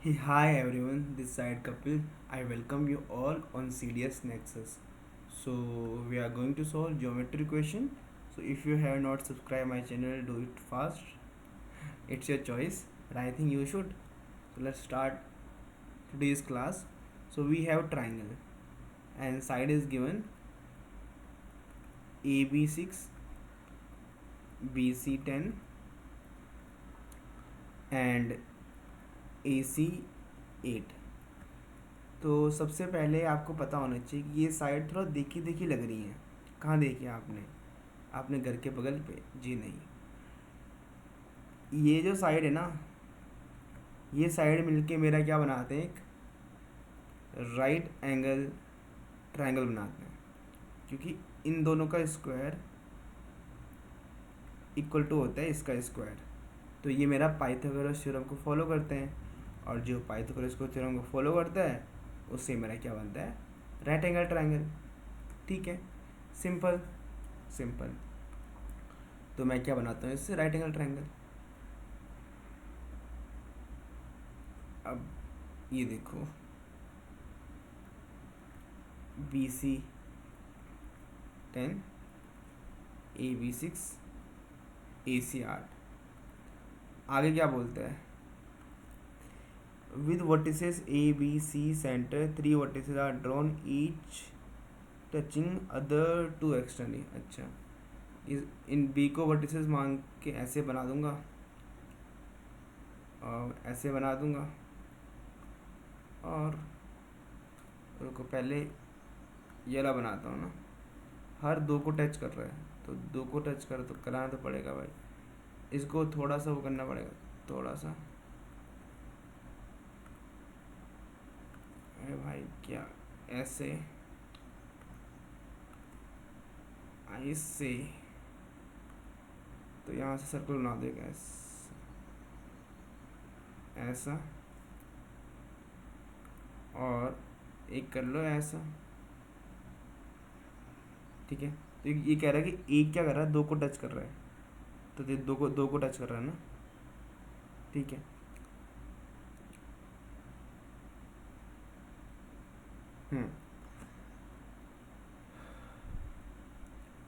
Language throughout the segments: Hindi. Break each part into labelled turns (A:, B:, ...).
A: Hey, hi everyone, this side Kapil. I welcome you all on CDS Nexus. So we are going to solve geometry question. So if you have not subscribed my channel, do it fast. It's your choice, but I think you should. So let's start today's class. So we have triangle and side is given AB6, BC10 and AC8. तो सबसे पहले आपको पता होना चाहिए कि ये साइड थोड़ा देखी देखी लग रही है। कहाँ देखी आपने? आपने घर के बगल पे? जी नहीं। ये जो साइड है ना, ये साइड मिलके मेरा क्या बनाते हैं? एक राइट एंगल ट्रायंगल बनाते हैं, क्योंकि इन दोनों का स्क्वायर इक्वल टू होता है इसका स्क्वायर। तो ये मेरा पाइथागोरस थ्योरम को फॉलो करते हैं, और जो पाइथागोरस को थ्योरम को फॉलो करता है उससे मेरा क्या बनता है? Right angle triangle. ठीक है, सिंपल सिंपल। तो मैं क्या बनाता हूँ इससे? Right angle triangle. अब ये देखो, BC10, AB6, AC8। आगे क्या बोलते हैं? With vertices ABC centre 3 vertices are drawn each touching other two externally. अच्छा, इन B को वर्टिसेस मान के ऐसे बना दूंगा और ऐसे बना दूंगा, और रुको पहले ये वाला बनाता हूँ ना। हर दो को टच कर रहा है, तो दो को टच कर तो कराना तो पड़ेगा भाई। इसको थोड़ा सा वो करना पड़ेगा, थोड़ा सा। अरे भाई क्या, ऐसे ऐसे, तो यहाँ से सर्कल बना देगा ऐसा, और एक कर लो ऐसा। ठीक है, तो ये कह रहा है कि एक क्या कर रहा है? दो को टच कर रहा है, तो ये दो को टच कर रहा है ना। ठीक है। हम्म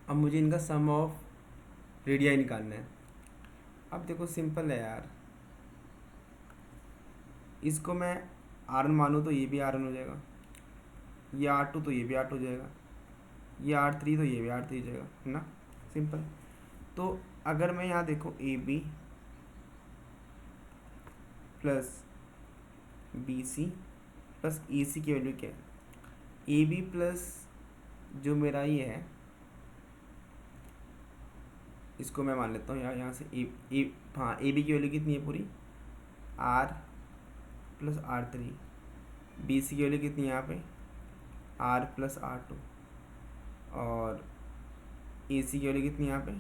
A: अब मुझे इनका सम ऑफ रेडियाई निकालना है। अब देखो सिंपल है यार, इसको मैं R1 मानूँ तो ये भी R1 हो जाएगा, ये R2 तो ये भी R2 हो जाएगा, ये R3 तो ये भी R3 हो जाएगा, है ना? सिंपल। तो अगर मैं यहाँ देखो AB plus BC plus AC की वैल्यू क्या है? AB प्लस जो मेरा ये है, इसको मैं मान लेता हूँ यहाँ से हाँ, AB की वैल्यू कितनी है पूरी? R plus R3। BC की वैल्यू कितनी है यहाँ पे? R plus R2। और AC की वैल्यू कितनी है यहाँ पे?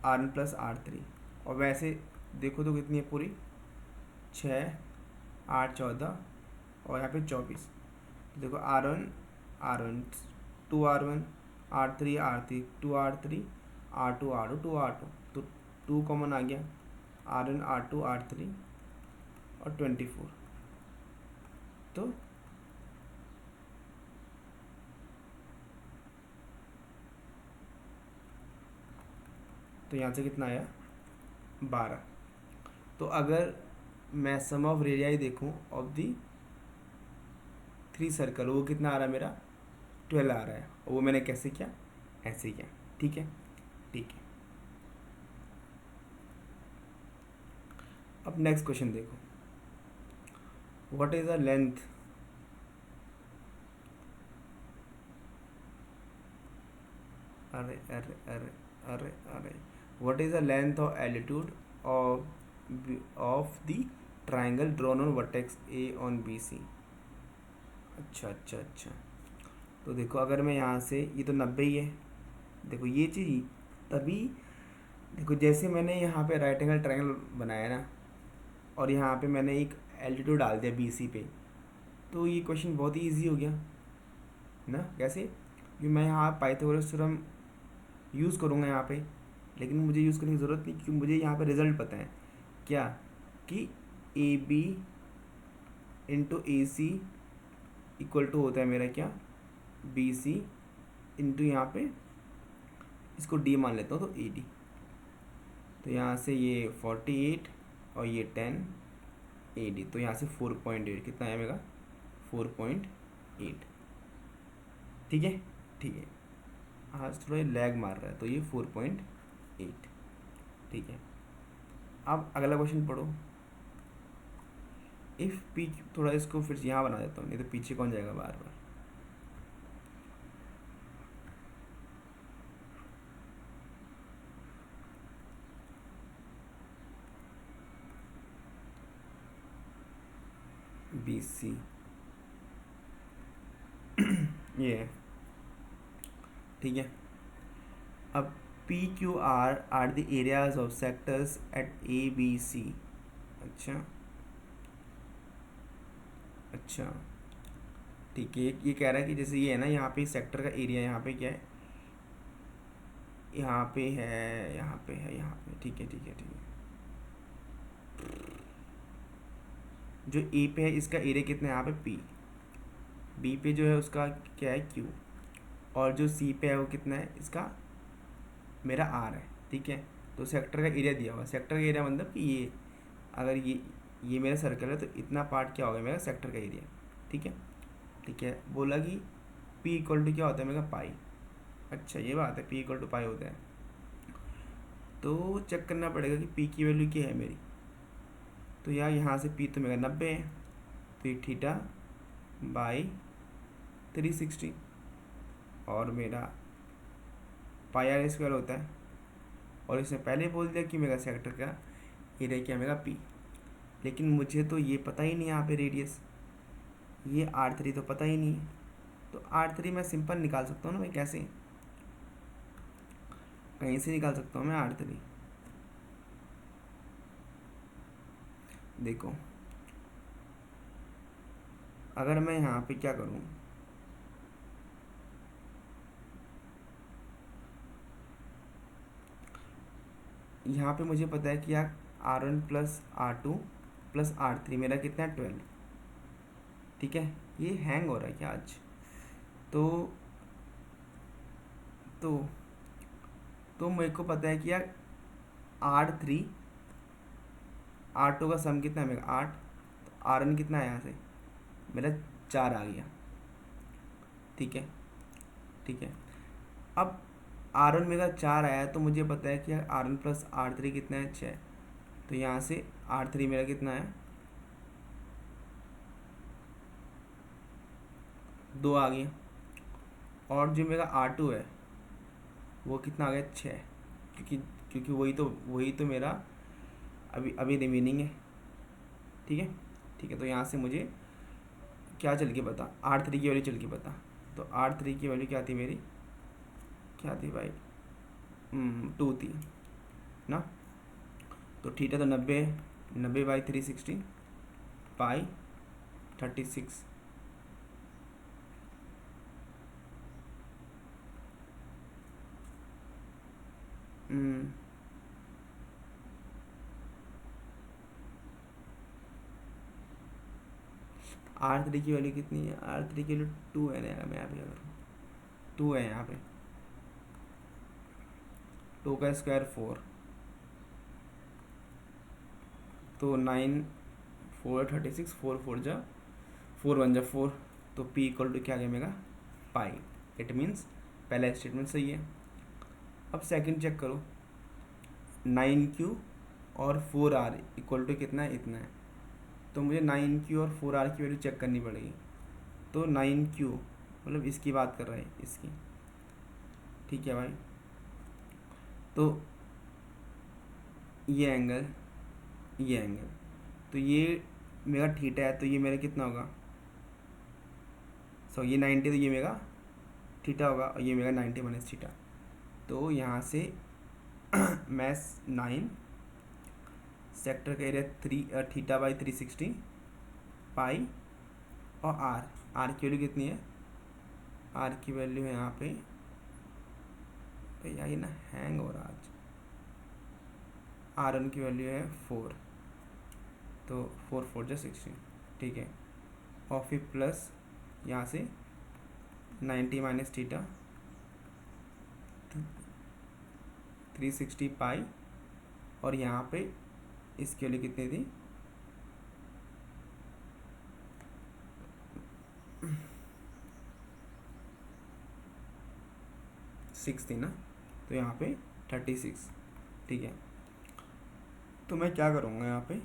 A: R1 plus R3। और वैसे देखो तो कितनी है पूरी? 6, 8, 14, और यहाँ पे 24। देखो R1 R1, 2R1, R3 R3, 2R3, R2 R2, 2R2, तो 2 कॉमन आ गया। R1 R2 R3 और 24। तो यहाँ से कितना आया? 12। तो अगर मैं सम ऑफ रेडियाई देखूँ ऑफ दी 3 सर्कल, वो कितना आ रहा है मेरा? 12 आ रहा है। और वो मैंने कैसे किया? ऐसे किया। ठीक है, ठीक है। अब नेक्स्ट क्वेश्चन देखो, व्हाट इज द लेंथ अरे अरे अरे अरे अरे व्हाट इज द लेंथ और altitude of the triangle drawn on vertex A on B C. अच्छा अच्छा अच्छा, तो देखो अगर मैं यहाँ से, ये तो 90 ही है, देखो ये चीज़ तभी, देखो जैसे मैंने यहाँ पे राइट एंगल ट्रायंगल बनाया ना, और यहाँ पे मैंने एक एल्टीट्यूड डाल दिया BC पे, तो ये क्वेश्चन बहुत ही ईजी हो गया ना। कैसे? कि मैं यहाँ पाइथागोरस थ्योरम यूज़ करूँगा यहाँ पे, लेकिन मुझे यूज़ करने की ज़रूरत नहीं, क्योंकि मुझे यहाँ पे रिज़ल्ट पता है क्या, कि A B into A C equal to होता है मेरा क्या, बी सी इंटू यहाँ पे इसको डी मान लेता हूँ तो ए डी। तो यहाँ से ये 48 और ये 10 ए डी, तो यहाँ से 4.8 कितना है मेरा, 4.8। ठीक है, ठीक है। आज थोड़ा लैग मार रहा है तो ये 4.8। ठीक है, अब अगला क्वेश्चन पढ़ो। इफ़ पी, थोड़ा इसको फिर यहाँ बना देता हूँ, नहीं तो पीछे कौन जाएगा बार बार। बी सी ये है, ठीक है। अब P Q R the areas of sectors at A B C. अच्छा अच्छा, ठीक है। ये कह रहा है कि जैसे ये है ना, यहाँ पे सेक्टर का एरिया यहाँ पे क्या है, यहाँ पे है, यहाँ पे है, यहाँ पे, ठीक है ठीक है ठीक है। जो ए पे है इसका एरिया कितना है यहाँ पे पी, बी पे जो है उसका क्या है क्यू, और जो सी पे है वो कितना है इसका मेरा आर है। ठीक है, तो सेक्टर का एरिया दिया हुआ, सेक्टर का एरिया मतलब कि ये अगर ये मेरा सर्कल है तो इतना पार्ट क्या होगा मेरा सेक्टर का एरिया। ठीक है ठीक है। बोला कि P इक्वल टू क्या होता है मेरा पाई। अच्छा ये बात है, P इक्वल टू पाई होता है। तो चेक करना पड़ेगा कि P की वैल्यू क्या है मेरी। तो यार यहाँ से P तो मेरा 90 है, तो ये थीटा बाई 360 और मेरा पाई आर स्क्वायर होता है। और इसने पहले बोल दिया कि मेरा सेक्टर का एरिया क्या मेरा P, लेकिन मुझे तो ये पता ही नहीं यहाँ पे रेडियस, ये R3 तो पता ही नहीं है। तो R3 मैं सिंपल निकाल सकता हूँ ना भाई, कैसे, कहीं से निकाल सकता हूँ मैं R3। देखो अगर मैं यहाँ पे क्या करूँ, यहाँ पे मुझे पता है कि यार R1 plus R2 plus R3 मेरा कितना है 12। ठीक है, ये हैंग हो रहा है क्या आज। तो तो तो मेरे को पता है कि यार R3 R2 का सम कितना है मेरा 8, तो R1 कितना है यहाँ से मेरा 4 आ गया। ठीक है ठीक है। अब R1 मेरा 4 आया है, तो मुझे पता है कि यार R1 प्लस R3 कितना है 6, तो यहाँ से R3 मेरा कितना है 2 आ गया। और जो मेरा R2 है वो कितना आ गया 6, क्योंकि क्योंकि वही तो मेरा अभी अभी रिमेनिंग है। ठीक है ठीक है। तो यहाँ से मुझे क्या चल के बता, R3 की वैल्यू चल के बता। तो R3 की वैल्यू क्या थी मेरी, क्या थी भाई, 2 थी ना। तो थीटा तो 90 है, 90 बाई 360 पाई 36। R3 की वैल्यू कितनी है, R3 की वैल्यू 2 है ना, मैं यहाँ पे अगर 2 है यहाँ पे, 2 का स्क्वायर 4, तो 9 4 36, 4 4 जा 4 1 जा 4, तो P इक्वल टू क्या आ गया मेरा पाई। इट मीन्स पहला स्टेटमेंट सही है। अब सेकंड चेक करो, 9Q और 4R इक्वल टू कितना है, इतना है। तो मुझे 9Q और 4R की वैल्यू चेक करनी पड़ेगी। तो 9Q मतलब इसकी बात कर रहे हैं, इसकी। ठीक है भाई, तो ये एंगल, ये एंगल, तो ये मेरा थीटा है, तो ये मेरा कितना होगा, ये 90, तो ये मेरा थीटा होगा, और ये मेरा 90 माइनस थीटा। तो यहाँ से मैं 9 सेक्टर का एरिया 3 थीटा बाई 360 पाई, और आर की वैल्यू कितनी है, आर की वैल्यू है यहाँ पे, तो यही ना हैंग हो रहा आज। R1 की वैल्यू है 4, तो 4 4 जा 16, ठीक है। और फिर प्लस यहाँ से 90 माइनस थीटा 360 पाई, और यहाँ पे इसके लिए कितनी थी 6 थी ना, तो यहाँ पे 36, ठीक है। तो मैं क्या करूँगा यहाँ पे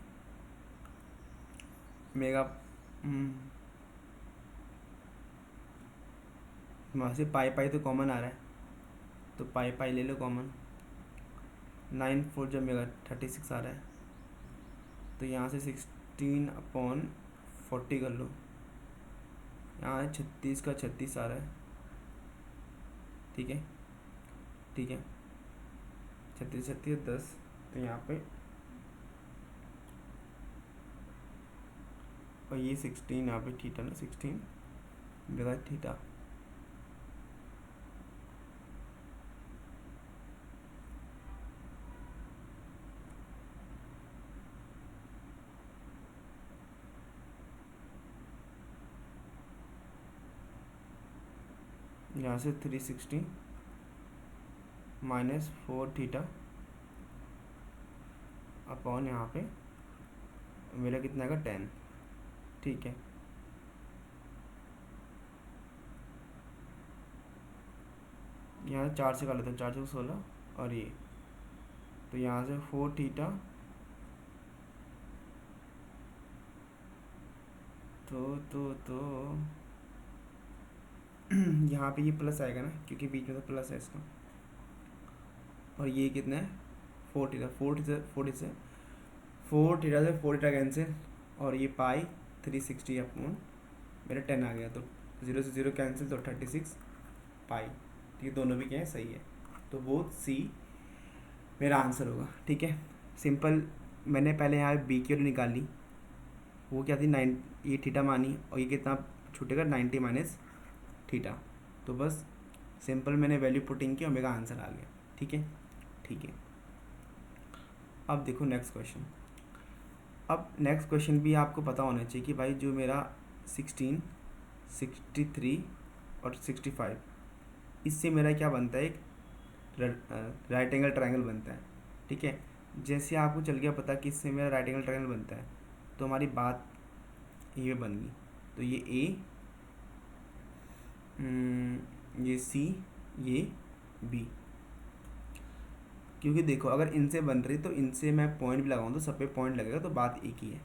A: मेगा वहाँ से पाई पाई तो कॉमन आ रहा है, तो पाई पाई ले लो कॉमन। 9 4 जब मेगा 36 आ रहा है, तो यहाँ से 16/40 कर लो। यहाँ 36 का 36 आ रहा है, ठीक है, ठीक है। 36 36 10, तो यहाँ पे और ये 16 यहाँ पे थीटा ना, 16 मेगा थीटा, यहाँ से 360 माइनस 4 थीटा अपॉन यहाँ पे मेरा कितना आएगा 10, ठीक है। यहाँ 4 से कर लेते हैं, 4 से 16, और ये तो यहाँ से 4 थीटा, तो यहाँ पे ये प्लस आएगा ना, क्योंकि बीच में तो प्लस है इसका। और ये कितना है 4 थीटा, 4 से 4 से 4 थीटा से 4 थीटा कैंसिल, और ये पाई 360 अपॉन मेरा 10 आ गया, तो 0 से 0 कैंसिल, तो 36 पाई, ये दोनों भी क्या है सही है, तो वो सी मेरा आंसर होगा, ठीक है। सिंपल। मैंने पहले यहाँ बी की वैल्यू निकाल ली, वो क्या थी 9, ये थीटा मानी, और ये कितना छूटेगा 90 माइनस थीटा, तो बस सिंपल मैंने वैल्यू पुटिंग की और मेरा आंसर आ गया, ठीक है, ठीक है। अब देखो नेक्स्ट क्वेश्चन। अब नेक्स्ट क्वेश्चन भी आपको पता होना चाहिए कि भाई जो मेरा 16, 63 और 65, इससे मेरा क्या बनता है, एक राइट एंगल ट्रायंगल बनता है, ठीक है। जैसे आपको चल गया पता कि इससे मेरा राइट एंगल ट्रायंगल बनता है, तो हमारी बात ये बन गई। तो ये ए, ये सी, ये बी, क्योंकि देखो अगर इनसे बन रही तो इनसे मैं पॉइंट भी लगाऊँ तो सब पे पॉइंट लगेगा, तो बात एक ही है,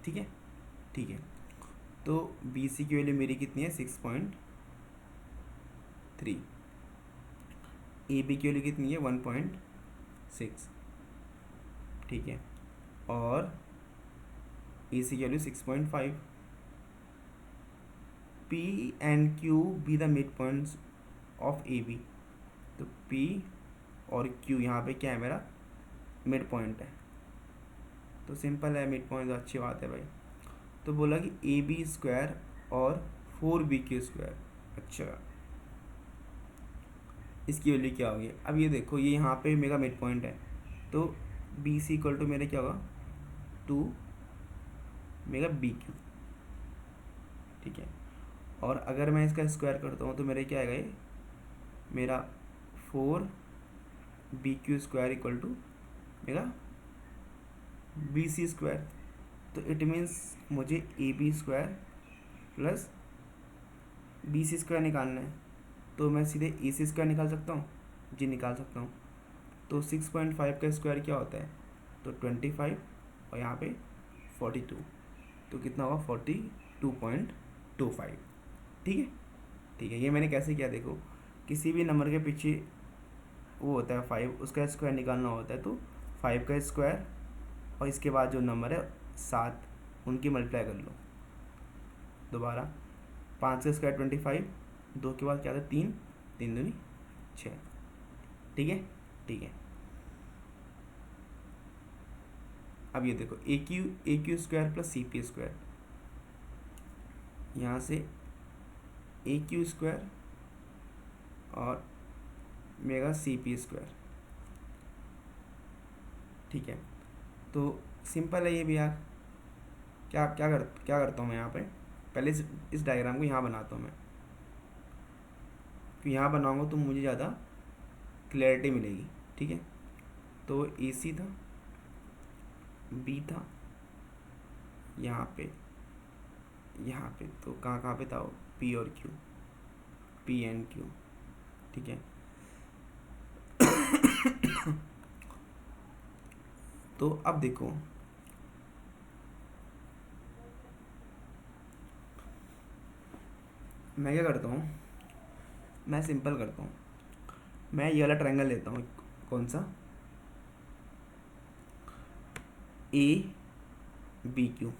A: ठीक है, ठीक है। तो बी सी की वैल्यू मेरी कितनी है 6.3, ए बी की वैल्यू कितनी है 1.6, ठीक है, और ए सी की value 6.5। P and Q be the mid points of A B, तो पी और क्यू यहाँ पे क्या है मेरा मिड पॉइंट है, तो सिंपल है मिड पॉइंट, तो अच्छी बात है भाई। तो बोला कि ए बी स्क्वायर और 4BQ², अच्छा इसकी वैल्यू क्या होगी। अब ये देखो ये यहाँ पे मेरा मिड पॉइंट है, तो बी सी इक्वल टू मेरे क्या होगा 2 मेगा BQ, ठीक है। और अगर मैं इसका स्क्वायर करता हूँ तो मेरे क्या आएगा, ये मेरा 4BQ² इक्वल टू मेरा BC², तो इट मीन्स मुझे AB² प्लस BC² निकालना है, तो मैं सीधे AC² निकाल सकता हूँ, जी निकाल सकता हूँ। तो 6.5 का स्क्वायर क्या होता है, तो 25, और यहाँ पे 42, तो कितना होगा 42.25, ठीक है, ठीक है। ये मैंने कैसे किया, देखो किसी भी नंबर के पीछे वो होता है 5, उसका स्क्वायर निकालना होता है, तो 5 का स्क्वायर और इसके बाद जो नंबर है 7, उनकी मल्टीप्लाई कर लो दोबारा। 5 का स्क्वायर 25, 2 के बाद क्या था 3, 3 दूनी 6, ठीक है, ठीक है। अब ये देखो AQ² प्लस CP², यहाँ से AQ² और मेगा CP², ठीक है। तो सिंपल है ये भी यार, क्या करता हूँ मैं यहाँ पे, पहले इस डायग्राम को यहाँ बनाता हूँ मैं, तो यहाँ बनाऊँगा तो मुझे ज़्यादा क्लैरिटी मिलेगी। ठीक है, तो ए सी था, बी था, यहाँ पे तो कहाँ पे था वो, पी और क्यू, पी एंड क्यू। ठीक है, तो अब देखो मैं क्या करता हूँ, मैं सिंपल करता हूँ, मैं ये वाला ट्रायंगल लेता हूँ, कौन सा, ए बी क्यू।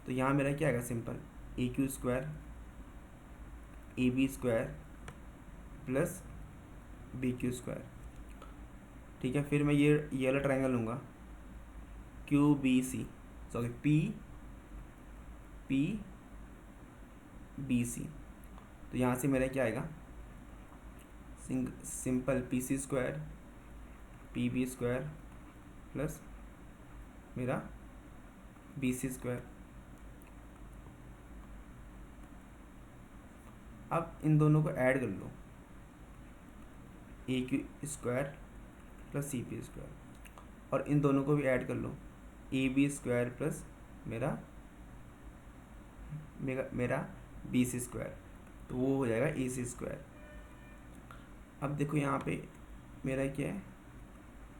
A: तो यहाँ मेरा क्या आएगा, simple A Q square A B square plus B Q square. ठीक है, फिर मैं ये वाला ट्रायंगल लूँगा, Q B C, sorry P P B C. तो यहाँ से मेरा क्या आएगा, simple P C square P B square plus मेरा बी सी स्क्वायर। अब इन दोनों को ऐड कर लो, A Q square plus C P square, और इन दोनों को भी ऐड कर लो, ए बी स्क्वायर प्लस मेरा मेरा बी सी स्क्वायर, तो वो हो जाएगा ए सी स्क्वायर। अब देखो यहाँ पे मेरा क्या है,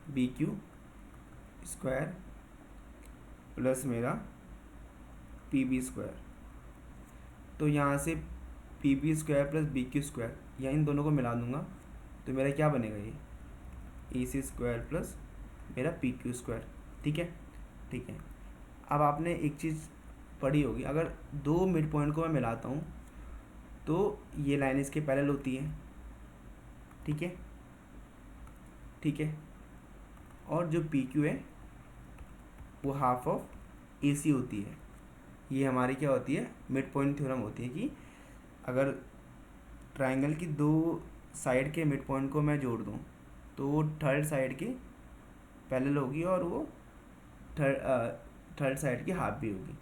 A: बी क्यू स्क्वायर प्लस मेरा पी बी स्क्वायर। तो यहाँ से P B square plus B Q square, या इन दोनों को मिला दूंगा तो मेरा क्या बनेगा, ये ए सी स्क्वायर प्लस मेरा पी क्यू स्क्वायर। ठीक है, ठीक है। अब आपने एक चीज़ पढ़ी होगी, अगर दो मिड पॉइंट को मैं मिलाता हूँ तो ये लाइन इसके पैरेलल होती है। ठीक है, ठीक है, और जो पी क्यू है वो हाफ ऑफ ए सी होती है। ये हमारी क्या होती है, मिड पॉइंट थ्योरम होती है कि अगर ट्रायंगल की दो साइड के मिड पॉइंट को मैं जोड़ दूँ तो वो थर्ड साइड के पैरेलल होगी और वो थर्ड साइड की हाफ भी होगी।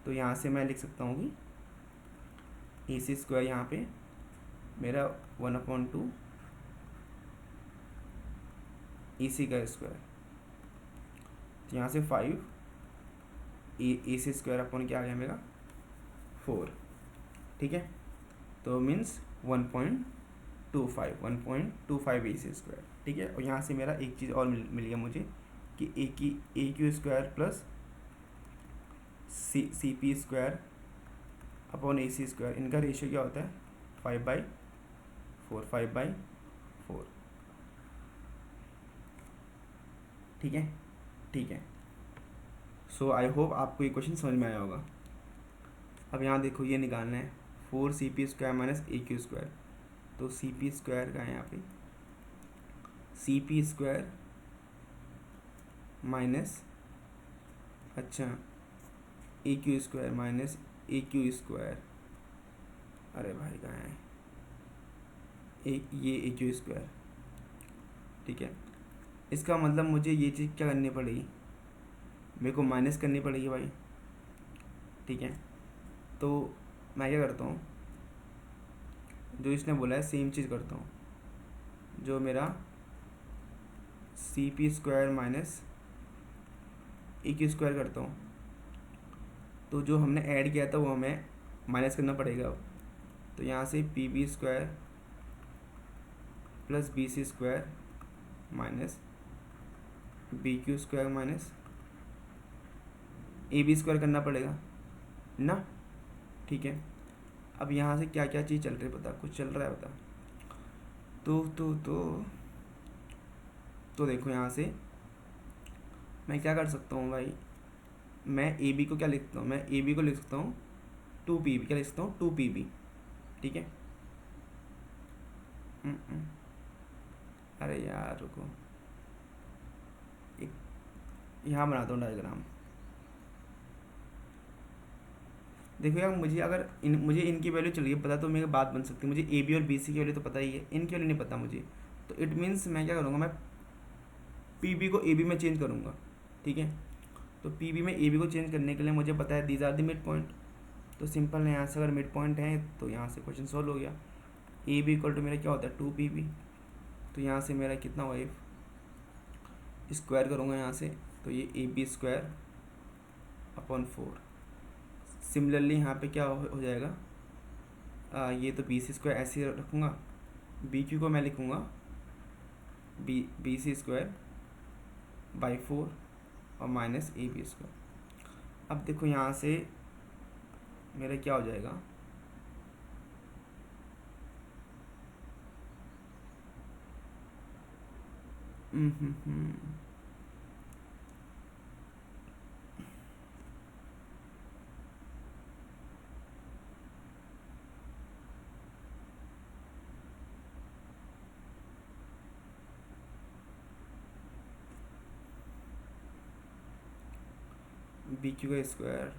A: तो यहाँ से मैं लिख सकता हूँ कि ए सी स्क्वायर यहाँ पे मेरा 1/2 ए सी का स्क्वायर, तो यहाँ से 5 ए सी स्क्वायर अपन क्या आ गया मेरा 4। ठीक है, तो मीन्स 1.25 ए सी स्क्वायर। ठीक है, और यहाँ से मेरा एक चीज़ और मिल गया मुझे कि A Q square plus C P square upon A C square, इनका रेशियो क्या होता है 5/4। ठीक है, ठीक है। सो आई होप आपको ये क्वेश्चन समझ में आया होगा। अब यहाँ देखो ये निकालना है 4 सी पी स्क्वायर माइनस ए क्यू स्क्वायर। तो सी पी स्क्वायर का है यहाँ पे, सी पी स्क्वायर माइनस, अच्छा, ए क्यू स्क्वायर माइनस ए क्यू स्क्वायर, अरे भाई कहाँ है ये ए क्यू स्क्वायर। ठीक है, इसका मतलब मुझे ये चीज़ क्या करनी पड़ेगी, मेरे को माइनस करनी पड़ेगी भाई। ठीक है, तो मैं क्या करता हूँ, जो इसने बोला है सेम चीज़ करता हूँ, जो मेरा सी पी स्क्वायर माइनस ए क्यू स्क्वायर करता हूँ, तो जो हमने ऐड किया था वो हमें माइनस करना पड़ेगा अब। तो यहाँ से P B square plus B C square minus B Q square minus A B square करना पड़ेगा ना। ठीक है, अब यहाँ से क्या क्या चीज़ चल रही है पता, कुछ चल रहा है पता। तो देखो यहाँ से मैं क्या कर सकता हूँ भाई, मैं ए बी को क्या लिखता हूँ, मैं ए बी को लिख सकता हूँ 2 पी बी, क्या लिख सकता हूँ 2 पी बी। ठीक है, अरे यार रुको, एक यहाँ बनाता हूँ डायग्राम। देखो यार, मुझे अगर मुझे इनकी वैल्यू चलिए पता तो मेरी बात बन सकती है, मुझे ए बी और बी सी की वैल्यू तो पता ही है, इनकी वैल्यू नहीं पता मुझे। तो इट मीन्स मैं क्या करूँगा, मैं पी बी को ए बी में चेंज करूँगा। ठीक है, तो पी बी में ए बी को चेंज करने के लिए मुझे पता है these are the mid point, तो सिंपल है, यहाँ से अगर मिड पॉइंट है तो यहाँ से क्वेश्चन सॉल्व हो गया। ए बी इक्वल टू मेरा क्या होता है 2 पी बी, तो यहाँ से मेरा कितना हुआ, स्क्वायर करूँगा यहाँ से, तो ये A B square upon 4। Similarly यहाँ पे क्या हो जाएगा, ये तो बी सी स्क्वायर ऐसे रखूँगा, बी क्यू को मैं लिखूँगा बी सी स्क्वायर बाई 4 और माइनस ए बी स्क्वायर। अब देखो यहाँ से मेरा क्या हो जाएगा, बी क्यू का स्क्वायर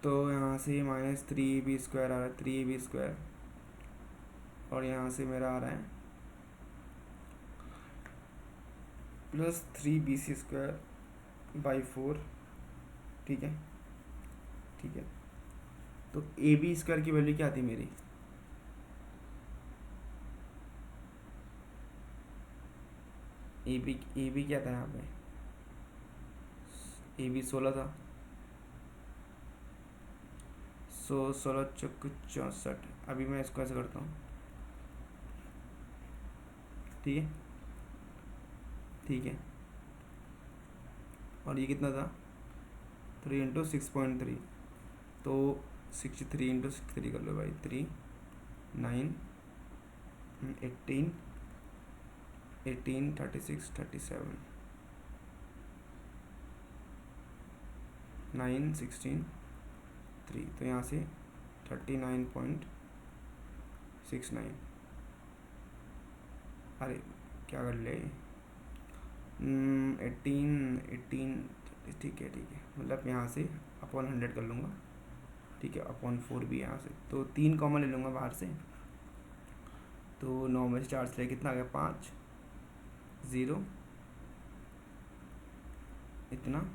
A: तो यहाँ से -3ab² आ रहा है, 3ab², और यहाँ से मेरा आ रहा है +3bc² बाई 4। ठीक है, ठीक है, तो ab² की वैल्यू क्या आती है मेरी, ए बी क्या था यहाँ पे, ए बी 16 था, 16 चौक 64। अभी मैं इसको ऐसे करता हूँ, ठीक है, ठीक है, और ये कितना था 3 इंटू 6.3, तो 63 इंटू 63 कर लो भाई, 3 9 18 18 36 37 9 16 3, तो यहाँ से 39.69। अरे क्या कर ले, 18 ठीक है, ठीक है, मतलब यहाँ से अपॉन 100 कर लूँगा, ठीक है, अपॉन 4 भी यहाँ से, तो 3 कॉमन ले लूँगा बाहर से, तो 9 में से 4 से कितना आ गया 5 0 इतना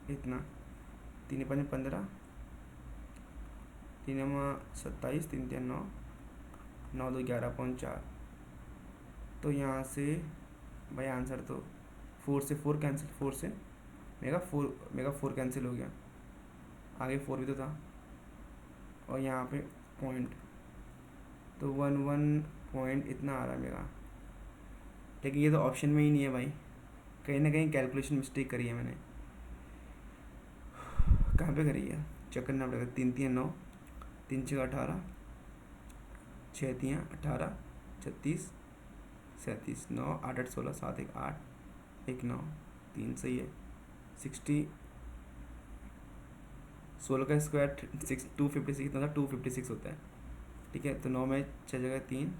A: इतना, 3 5 15, 3 27, 3 3 9, 9 2 11.4। तो यहाँ से भाई आंसर तो 4 से 4 कैंसिल, 4 से मेगा 4 कैंसिल हो गया, आगे 4 भी तो था, और यहाँ पे पॉइंट, तो 1 पॉइंट इतना आ रहा है मेरा, लेकिन ये तो ऑप्शन में ही नहीं है भाई, कहीं ना कहीं कैलकुलेशन मिस्टेक करी है मैंने, कहाँ पे करी है चेक करना पड़ेगा। 3 3 9, 3 6 18, 6 3 18 36 37, 9 8 8 16 7 1 8 1 9 3, सही है, 60 16 का स्क्वायर 256 कितना था, 256 होता है, ठीक है, तो 9 में 6 जगह 3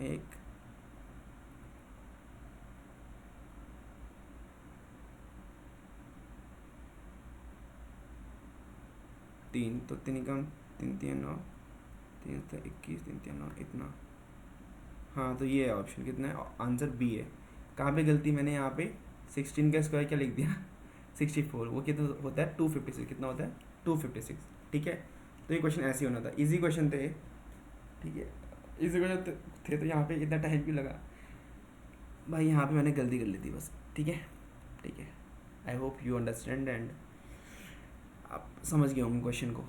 A: 1 3, तो 3 कम 3 3 9, 3 21, 3 3 9 इतना, हाँ, तो ये है ऑप्शन, कितना है आंसर बी है। कहाँ पे गलती मैंने यहाँ पे 16 का स्क्वायर क्या लिख दिया 64, वो कितना होता है 256, कितना होता है 256, ठीक है। तो ये क्वेश्चन ऐसे ही होना था, इजी क्वेश्चन थे, ठीक है, इजी क्वेश्चन थे, तो यहाँ पे इतना टाइम भी लगा भाई, यहाँ पे मैंने गलती कर ली थी बस, ठीक है, ठीक है। I hope you understand and आप समझ गए होंगे क्वेश्चन को।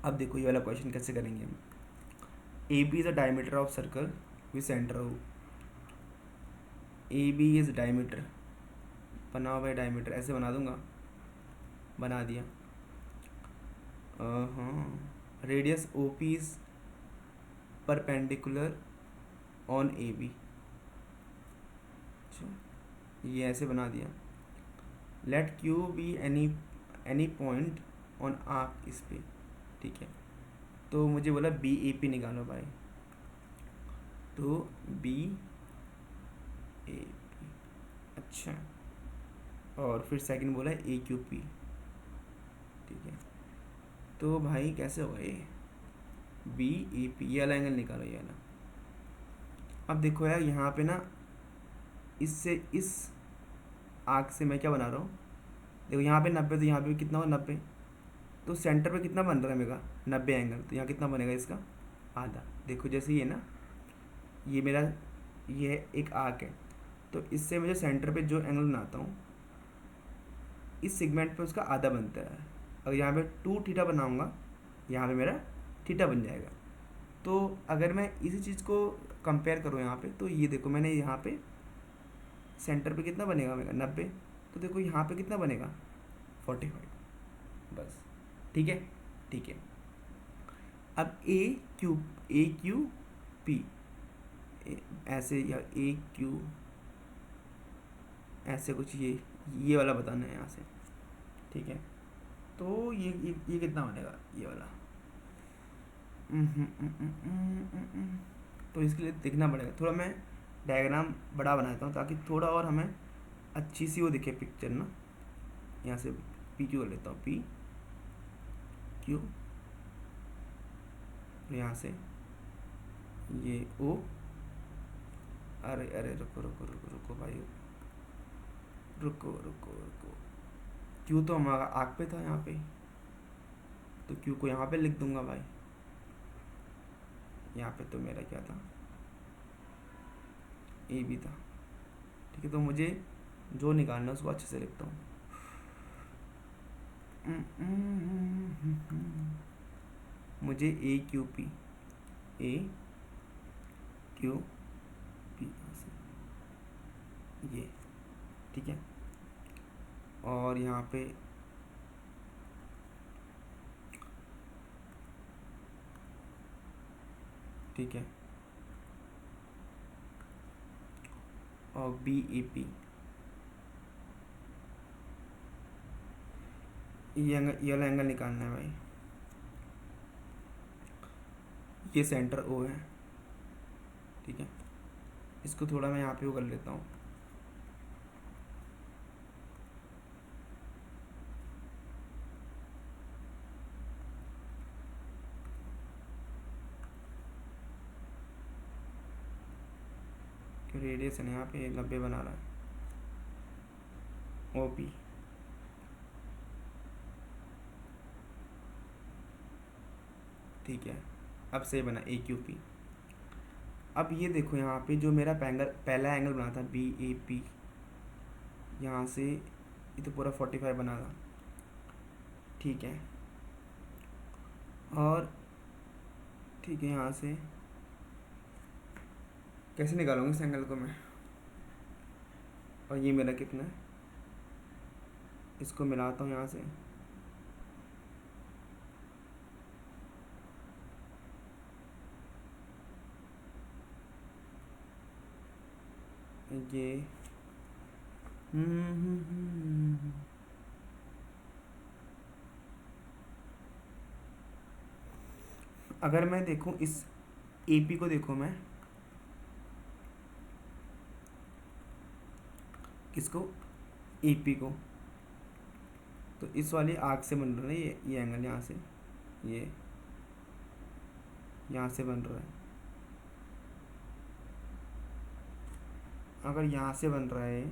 A: अब देखो ये वाला क्वेश्चन कैसे करेंगे हम, A B is a diameter of circle with centre O, A B is diameter, बना हुआ है डायमीटर, ऐसे बना दूंगा, बना दिया, हाँ, radius O P is perpendicular on A B, अच्छा ये ऐसे बना दिया, let Q be any point on arc इस पे, ठीक है, तो मुझे बोला बी ए पी निकालो भाई, तो बी ए पी, अच्छा, और फिर सेकंड बोला ए क्यू पी, ठीक है, तो भाई कैसे होगा ये, बी ए पी, ये वाला एंगल निकालो, ये वाला। अब देखो यार यहाँ पे ना, इससे इस आर्क से मैं क्या बना रहा हूँ, देखो यहाँ पे 90, तो यहाँ पे भी कितना होगा 90, तो सेंटर पे कितना बन रहा है मेरा 90 एंगल, तो यहाँ कितना बनेगा इसका आधा। देखो जैसे ये ना, ये मेरा ये एक आर्क है, तो इससे मैं जो सेंटर पे जो एंगल बनाता हूँ इस सेगमेंट पे उसका आधा बनता है। अगर यहाँ पे 2 थीटा बनाऊँगा, यहाँ पे मेरा थीटा बन जाएगा। तो अगर मैं इसी चीज़ को कंपेयर करूँ यहाँ पे, तो ये देखो मैंने यहाँ पे सेंटर पे कितना बनेगा मेरा 90, तो देखो यहाँ पे कितना बनेगा 45, बस। ठीक है, ठीक है। अब ए क्यू पी, ऐसे, या ए क्यू ऐसे कुछ, ये वाला बताना है यहाँ से। ठीक है, तो ये कितना बनेगा ये वाला। तो इसके लिए देखना पड़ेगा थोड़ा, मैं डायग्राम बड़ा बनाता हूँ ताकि थोड़ा और हमें अच्छी सी वो दिखे पिक्चर ना। यहाँ से पी क्यू कर लेता हूँ, पी क्यू, यहाँ से ये ओ, अरे अरे रुको रुको रुको रुको भाई, रुको रुको रुको, क्यू तो हमारा आग पे था यहाँ पे, तो क्यू को यहाँ पे लिख दूंगा भाई। यहाँ पे तो मेरा क्या था, ए भी था। ठीक है, तो मुझे जो निकालना है उसको अच्छे से लिखता हूँ। मुझे ए क्यू पी, ए क्यू पी ये, ठीक है। और यहाँ पे ठीक है, और बी ए पी, ये वाला एंगल निकालना है भाई। ये सेंटर ओ है, ठीक है। इसको थोड़ा मैं यहाँ पे वो कर लेता हूँ, रेडियस है यहाँ पे 90 बना रहा है, ओ पी। ठीक है, अब सही बना ए क्यू पी। अब ये देखो यहाँ पे जो मेरा पहला एंगल बना था बी ए पी, यहाँ से ये तो पूरा 45 बना था। ठीक है, और ठीक है, यहाँ से कैसे निकालूंगा इस एंगल को मैं, और ये मेरा कितना है, इसको मिलाता हूँ यहाँ से, ये अगर मैं देखूं इस AP को, देखो मैं किसको, AP को, तो इस वाली आर्क से बन रहा है ये एंगल, यहाँ से ये यहाँ से बन रहा है। अगर यहाँ से बन रहा है